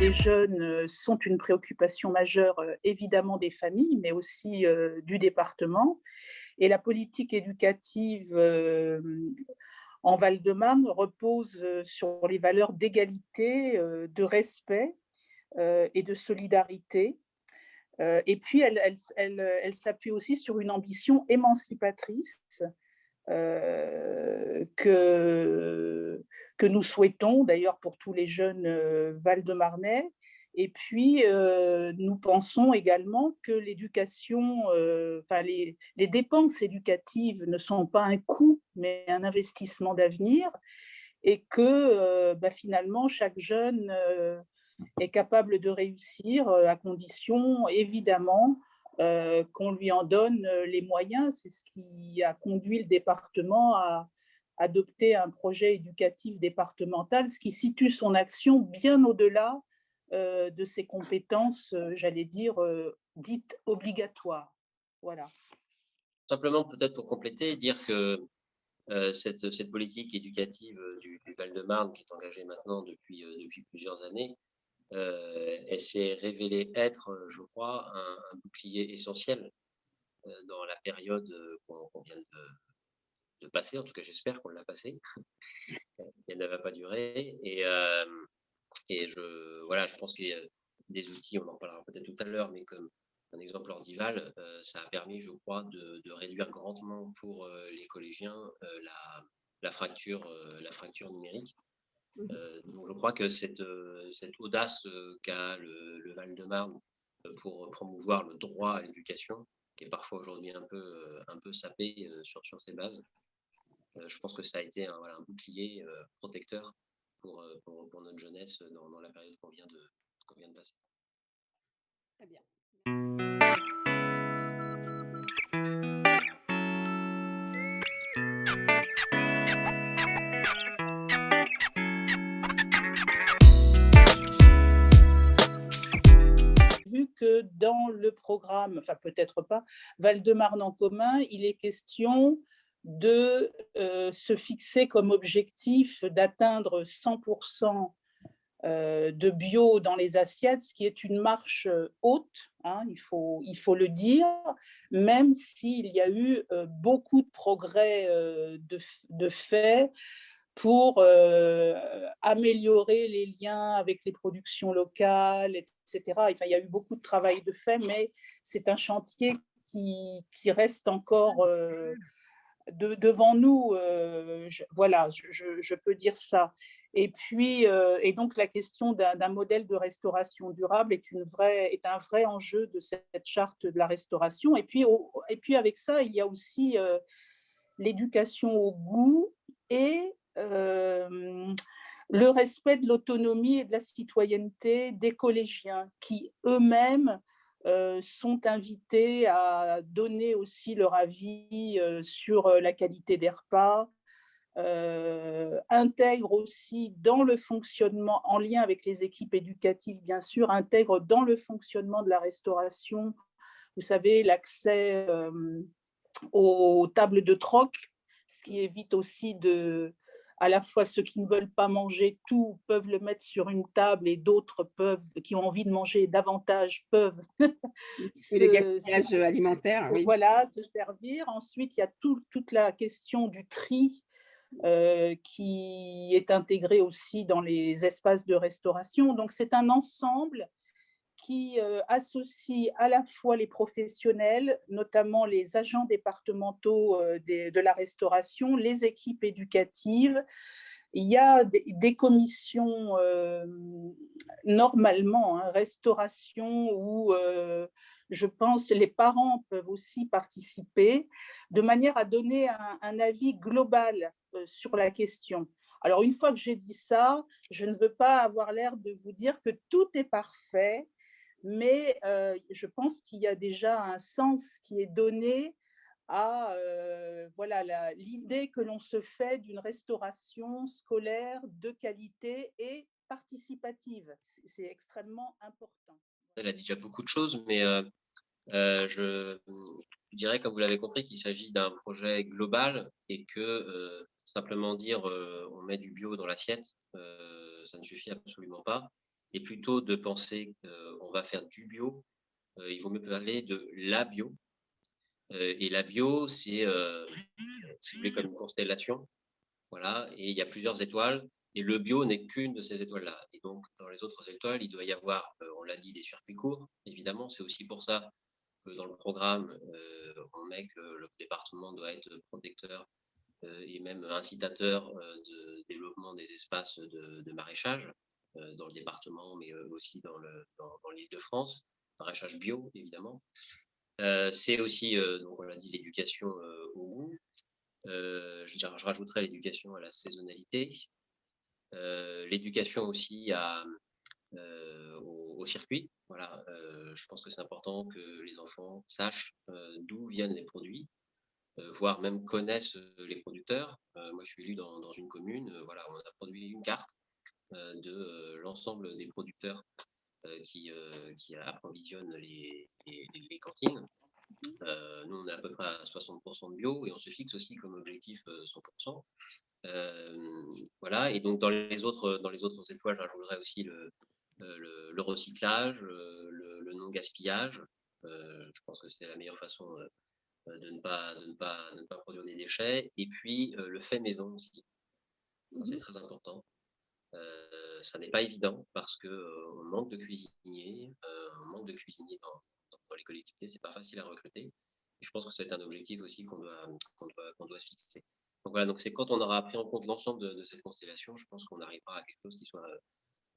des jeunes sont une préoccupation majeure, évidemment des familles, mais aussi du département. Et la politique éducative en Val-de-Marne repose sur les valeurs d'égalité, de respect et de solidarité. Et puis, elle s'appuie aussi sur une ambition émancipatrice que nous souhaitons d'ailleurs pour tous les jeunes val-de-marnais. Et puis, nous pensons également que l'éducation, enfin les dépenses éducatives ne sont pas un coût, mais un investissement d'avenir et que finalement chaque jeune est capable de réussir à condition évidemment qu'on lui en donne les moyens. C'est ce qui a conduit le département à adopter un projet éducatif départemental, ce qui situe son action bien au-delà de ses compétences, j'allais dire, dites obligatoires. Voilà. Simplement, peut-être pour compléter, dire que cette politique éducative du Val-de-Marne, qui est engagée maintenant depuis plusieurs années, elle s'est révélée être, je crois, un bouclier essentiel dans la période qu'on vient de passer. En tout cas, j'espère qu'on l'a passée. Elle ne va pas durer. Et voilà, je pense qu'il y a des outils, on en parlera peut-être tout à l'heure, mais comme un exemple Ordival, ça a permis, je crois, de réduire grandement pour les collégiens la fracture numérique. Donc je crois que cette audace qu'a le Val-de-Marne pour promouvoir le droit à l'éducation, qui est parfois aujourd'hui un peu sapé sur ses bases, je pense que ça a été voilà, un bouclier protecteur pour notre jeunesse dans la période qu'on vient de passer. Très bien. Vu que dans le programme, enfin peut-être pas, Val-de-Marne en commun, il est question de se fixer comme objectif d'atteindre 100% de bio dans les assiettes, ce qui est une marche haute, hein, il faut le dire, même s'il y a eu beaucoup de progrès de fait pour améliorer les liens avec les productions locales, etc. Enfin, il y a eu beaucoup de travail de fait, mais c'est un chantier qui reste encore devant nous. Voilà, je peux dire ça. Et puis, et donc la question d'un modèle de restauration durable est un vrai enjeu de cette charte de la restauration. Et puis avec ça, il y a aussi l'éducation au goût et le respect de l'autonomie et de la citoyenneté des collégiens qui eux-mêmes sont invités à donner aussi leur avis sur la qualité des repas, intègrent aussi dans le fonctionnement, en lien avec les équipes éducatives bien sûr, intègrent dans le fonctionnement de la restauration, vous savez, l'accès aux tables de troc, ce qui évite aussi à la fois ceux qui ne veulent pas manger tout peuvent le mettre sur une table et d'autres qui ont envie de manger davantage peuvent Oui, le se, gaspillage alimentaire, oui. voilà, se servir. Ensuite, il y a toute la question du tri qui est intégré aussi dans les espaces de restauration. Donc c'est un ensemble qui associe à la fois les professionnels, notamment les agents départementaux de la restauration, les équipes éducatives. Il y a des commissions normalement, hein, restauration, où je pense les parents peuvent aussi participer, de manière à donner un avis global sur la question. Alors une fois que j'ai dit ça, je ne veux pas avoir l'air de vous dire que tout est parfait, mais je pense qu'il y a déjà un sens qui est donné à voilà, l'idée que l'on se fait d'une restauration scolaire de qualité et participative. C'est extrêmement important. Elle a dit déjà beaucoup de choses, mais je dirais, comme vous l'avez compris, qu'il s'agit d'un projet global et que simplement dire on met du bio dans l'assiette, ça ne suffit absolument pas. et plutôt de penser qu'on va faire du bio, il vaut mieux parler de la bio. Et la bio, c'est si vous voulez, comme une constellation. Voilà, et il y a plusieurs étoiles, et le bio n'est qu'une de ces étoiles-là. Et donc, dans les autres étoiles, il doit y avoir, on l'a dit, des circuits courts, évidemment. C'est aussi pour ça que dans le programme, on met que le département doit être protecteur et même incitateur de développement des espaces de maraîchage dans le département, mais aussi dans l'Île-de-France, maraîchage bio, évidemment. C'est aussi, donc on l'a dit, l'éducation au goût. Je rajouterais l'éducation à la saisonnalité, l'éducation aussi au circuit. Voilà, je pense que c'est important que les enfants sachent d'où viennent les produits, voire même connaissent les producteurs. Moi, je suis élu dans une commune, voilà, on a produit une carte de l'ensemble des producteurs qui approvisionnent les cantines. Nous, on est à peu près à 60% de bio et on se fixe aussi comme objectif 100%. Voilà, et donc dans les autres étoiles, j'ajouterais aussi le recyclage, le non-gaspillage. Je pense que c'est la meilleure façon de ne pas produire des déchets. Et puis le fait maison aussi, c'est très important. Ça n'est pas évident parce qu'on manque de cuisiniers, dans les collectivités, c'est pas facile à recruter. Et je pense que c'est un objectif aussi qu'on doit se fixer. Donc voilà, donc c'est quand on aura pris en compte l'ensemble de cette constellation, je pense qu'on arrivera à quelque chose qui soit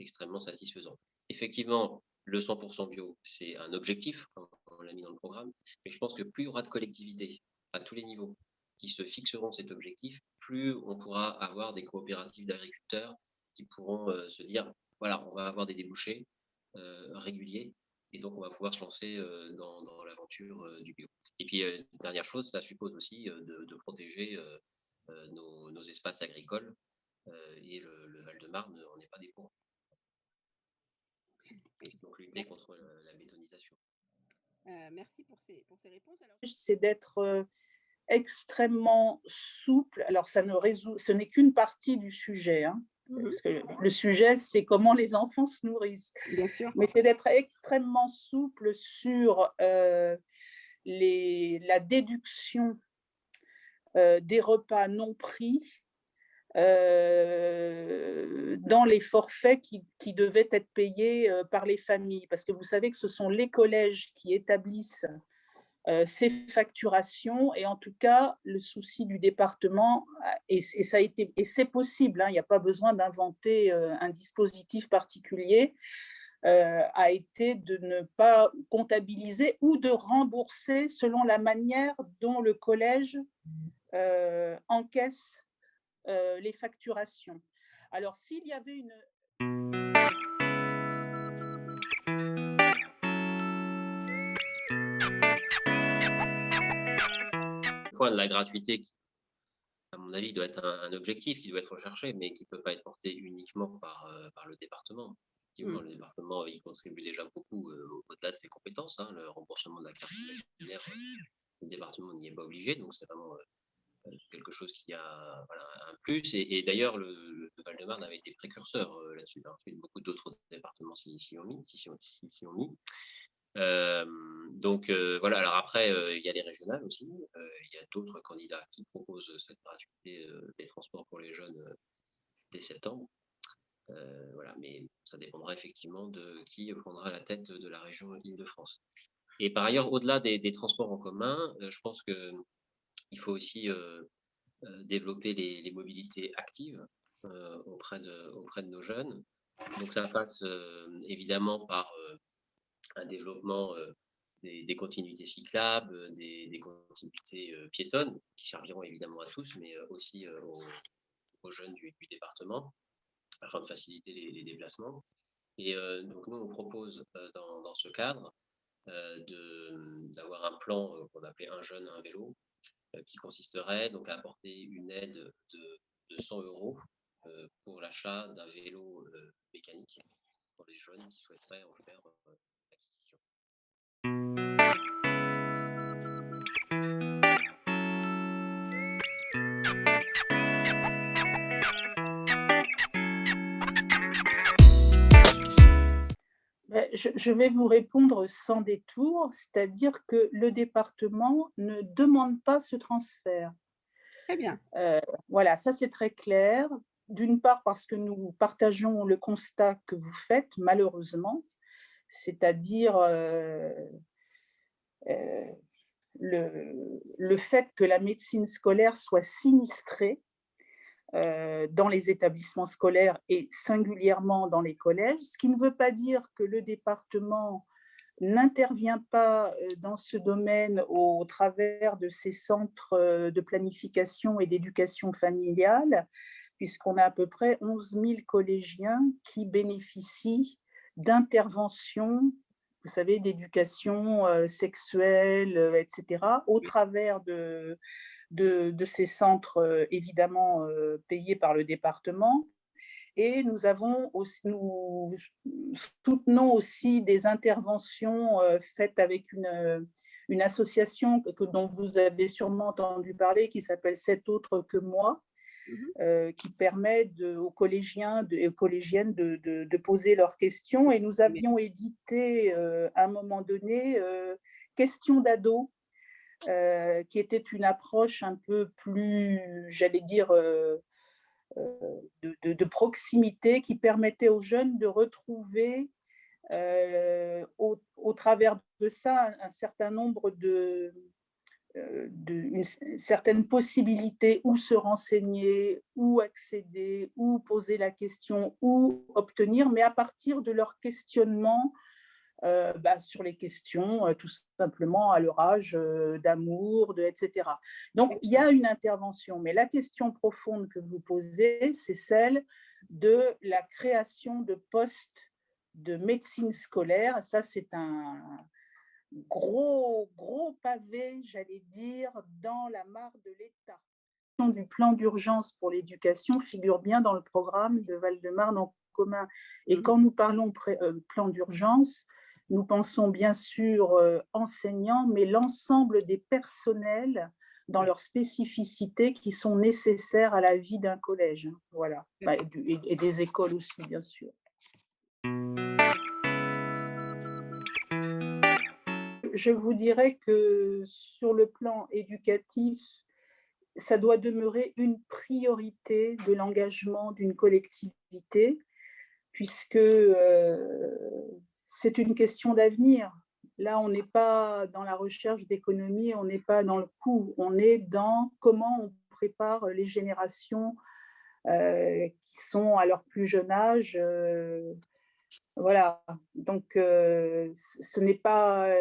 extrêmement satisfaisant. Effectivement, le 100% bio, c'est un objectif, comme on l'a mis dans le programme, mais je pense que plus il y aura de collectivités à tous les niveaux qui se fixeront cet objectif, plus on pourra avoir des coopératives d'agriculteurs qui pourront se dire, voilà, on va avoir des débouchés réguliers, et donc on va pouvoir se lancer dans l'aventure du bio. Et puis, dernière chose, ça suppose aussi de protéger nos espaces agricoles, et le Val-de-Marne, on n'est pas des pauvres. Donc lutter contre la bétonisation. Merci pour ces réponses. Alors... C'est d'être extrêmement souple. Alors, ce n'est qu'une partie du sujet, hein, parce que le sujet, c'est comment les enfants se nourrissent. Bien sûr. Mais c'est d'être extrêmement souple sur la déduction des repas non pris dans les forfaits qui devaient être payés par les familles. Parce que vous savez que ce sont les collèges qui établissent ces facturations, et en tout cas le souci du département, et c'est possible, hein, il n'y a pas besoin d'inventer un dispositif particulier, a été de ne pas comptabiliser ou de rembourser selon la manière dont le collège encaisse les facturations. Alors s'il y avait une... point de la gratuité, qui, à mon avis, doit être un objectif qui doit être recherché, mais qui ne peut pas être porté uniquement par le département. Effectivement, le département, il contribue déjà beaucoup au-delà de ses compétences. Hein, le remboursement de la carte imaginaire, le département n'y est pas obligé, donc c'est vraiment quelque chose qui a un plus. Et d'ailleurs, le Val-de-Marne avait été précurseur là-dessus. Ensuite, beaucoup d'autres départements s'y ont mis. Donc voilà, alors après, il y a les régionales aussi, il y a d'autres candidats qui proposent cette gratuité des transports pour les jeunes dès septembre. Voilà, mais ça dépendra effectivement de qui prendra la tête de la région Île-de-France. Et par ailleurs, au-delà des transports en commun, je pense qu'il faut aussi développer les mobilités actives auprès de nos jeunes. Donc ça passe évidemment par un développement des continuités cyclables, des continuités piétonnes, qui serviront évidemment à tous, mais aussi aux jeunes du département, afin de faciliter les déplacements. Et donc nous, on propose dans ce cadre d'avoir un plan qu'on appelait Un jeune, un vélo, qui consisterait donc à apporter une aide de 100 € pour l'achat d'un vélo mécanique pour les jeunes qui souhaiteraient en faire l'acquisition. Je vais vous répondre sans détour, c'est-à-dire que le département ne demande pas ce transfert. Très bien. Voilà, ça c'est très clair. D'une part parce que nous partageons le constat que vous faites malheureusement, c'est-à-dire, heu, le fait que la médecine scolaire soit sinistrée, dans les établissements scolaires et singulièrement dans les collèges. Ce qui ne veut pas dire que le département n'intervient pas, dans ce domaine au travers de ces centres, de planification et d'éducation familiale, puisqu'on a à peu près 11 000 collégiens qui bénéficient d'interventions, vous savez, d'éducation, sexuelle, et cetera, au Oui. travers de ces centres, évidemment, payés par le département. Et nous soutenons aussi des interventions, faites avec une association dont vous avez sûrement entendu parler, qui s'appelle «Sept autres que moi», Mmh. qui permet aux collégiens et aux collégiennes de poser leurs questions. Et nous Mais avions édité, à un moment donné, «Questions d'ado», qui était une approche un peu plus, j'allais dire, de proximité, qui permettait aux jeunes de retrouver, au travers de ça, un certain nombre une certaine possibilité, où se renseigner, où accéder, où poser la question, où obtenir, mais à partir de leur questionnement, sur les questions, tout simplement à leur âge, d'amour, et cetera. Donc il y d'accord. a une intervention, mais la question profonde que vous posez, c'est celle de la création de postes de médecine scolaire. Ça, c'est un gros, gros pavé, j'allais dire, dans la mare de l'État. Du plan d'urgence pour l'éducation figure bien dans le programme de Val-de-Marne en commun. Et Mmh. quand nous parlons plan d'urgence, nous pensons bien sûr, enseignants, mais l'ensemble des personnels dans Oui, leurs spécificités qui sont nécessaires à la vie d'un collège, hein. Voilà. Bah, d'accord. et des écoles aussi, bien sûr. Je vous dirais que sur le plan éducatif, ça doit demeurer une priorité de l'engagement d'une collectivité, puisque, c'est une question d'avenir. Là, on n'est pas dans la recherche d'économie, on n'est pas dans le coût, on est dans comment on prépare les générations, qui sont à leur plus jeune âge, voilà. Donc, ce n'est pas,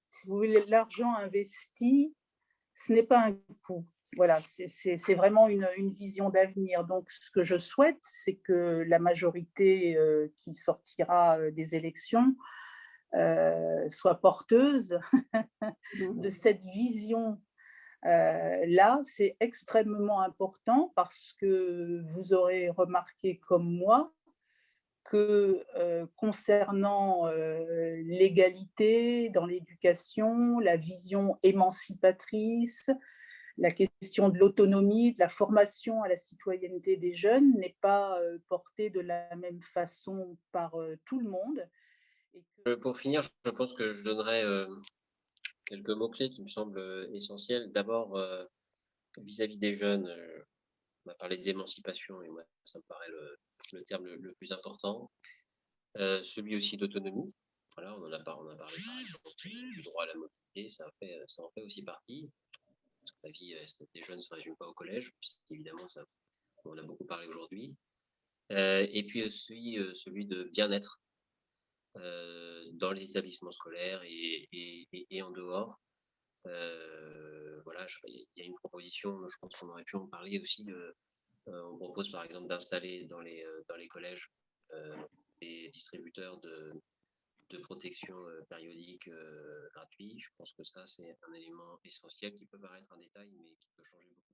si vous voulez, l'argent investi, ce n'est pas un coût. Voilà, c'est vraiment une vision d'avenir. Donc ce que je souhaite, c'est que la majorité, qui sortira, des élections, soit porteuse Mmh. de cette vision, là. C'est extrêmement important parce que vous aurez remarqué comme moi que, concernant, l'égalité dans l'éducation, la vision émancipatrice, la question de l'autonomie, de la formation à la citoyenneté des jeunes n'est pas, portée de la même façon par, tout le monde. Et que Pour finir, je pense que je donnerais quelques mots-clés qui me semblent essentiels. D'abord, vis-à-vis des jeunes, on a parlé d'émancipation et moi, ça me paraît le terme le plus important. Celui aussi d'autonomie. Voilà, on a parlé par exemple du droit à la mobilité, ça en fait aussi partie. La vie des jeunes ne se résume pas au collège, évidemment, ça, on en a beaucoup parlé aujourd'hui. Et puis aussi celui de bien-être dans les établissements scolaires et en dehors. Voilà, il y a une proposition, je pense qu'on aurait pu en parler aussi. On propose par exemple d'installer dans les collèges des distributeurs de protection périodique gratuit. Je pense que ça, c'est un élément essentiel qui peut paraître un détail, mais qui peut changer beaucoup.